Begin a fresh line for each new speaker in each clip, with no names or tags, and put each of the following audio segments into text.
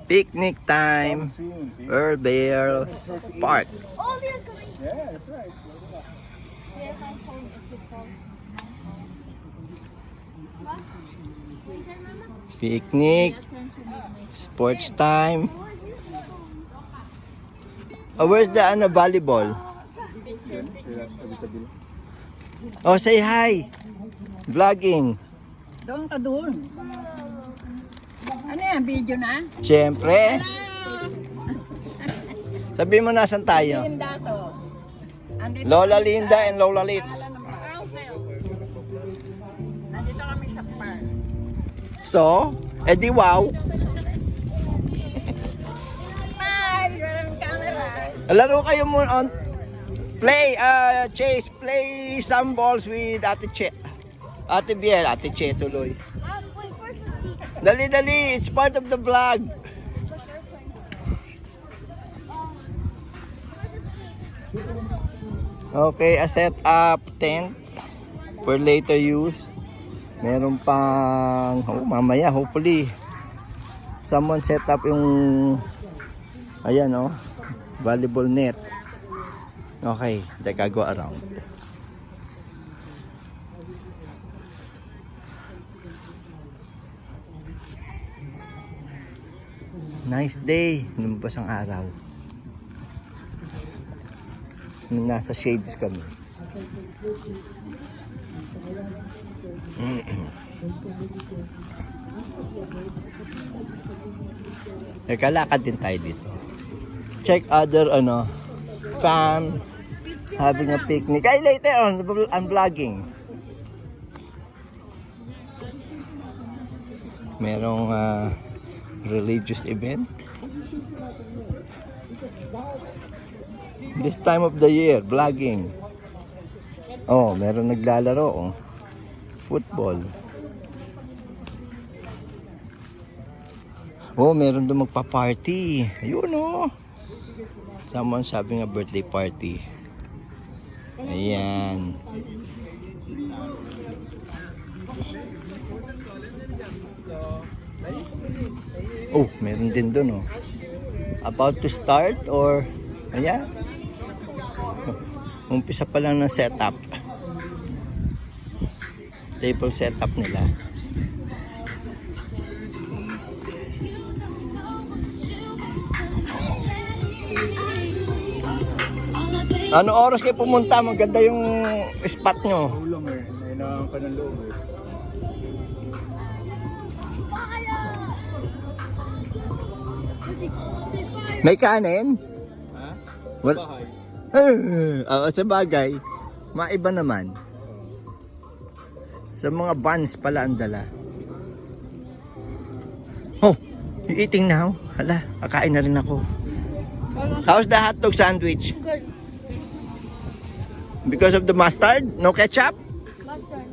Picnic time. Earl Bears Park.
Oh, Leo's coming.
Yeah, that's right.
Here's my phone. It's your phone. What? What you said, Mama?
Picnic. Sports time. Oh, where's the volleyball? Oh, say hi. Vlogging.
Doon ka doon. Ano yan? Video na?
Siyempre. Sabi mo nasan tayo?
Linda to. Andito
Lola
kami
Linda
sa-
and Lola Litz.
Pangalan ng Earl Bells. Nandito kami sa park.
So, edi wow.
Hi! Walang camera.
Laro kayo mo on play Chase, play some balls with Ate Biel, Ate Che tuloy.
Wait, first.
Dali, it's part of the vlog. Okay, a set up tent for later use. Meron pang mamaya hopefully someone set up yung ayan volleyball net. Okay, teka, go around. Nice day, lumabas ang araw. Nasa shades kami. Teka, lakad din tayo dito. Check other fam having a picnic. Ay, later on, I'm vlogging. Merong religious event. This time of the year, vlogging. Oh, meron naglalaro, football. Oh, meron doon magpa-party. Ayun, someone's having a birthday party. Ayan. Oh, meron din doon, about to start or ayan. Umpisa pa lang ng setup. Table setup nila. Ano oras kayo pumunta? Maganda yung spot nyo.
Ulong Nainangan ka ng loob
May kanin?
Ha?
Wala.
Bahay.
Sa bagay, maiba naman. Sa mga buns pala ang dala. Oh, you eating now? Hala, kakain na rin ako. How's the hotdog sandwich?
Good.
Because of the mustard? No ketchup?
Mustard.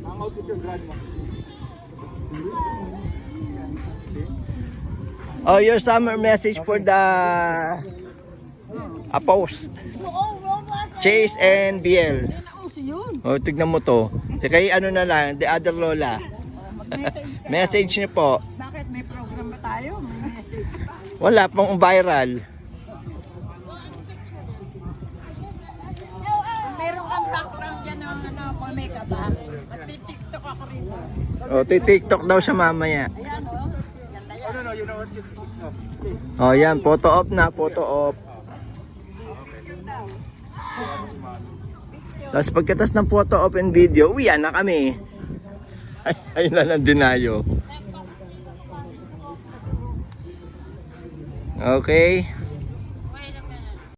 Hang out with your grandma.
Oh, your summer message for the post.
Oh, Roblox.
Chase and Biel.
Nauso yun.
Oh, tignan mo to. Kaya ano na lang, the other Lola.
Mag-message ka.
Message niyo po.
Bakit may program ba tayo? May message pa.
Wala pang viral.
Kung meron kang background dyan ng pang makeup ba? Mag-tiktok ako rito.
Oh, TikTok daw siya mamaya.
Ayan Ganda yan.
No, you know what?
Oh, yan, photo op na, photo op. Tapos pagkatas ng photo op and video, uwian na kami. Ayun na lang dinayo. Okay.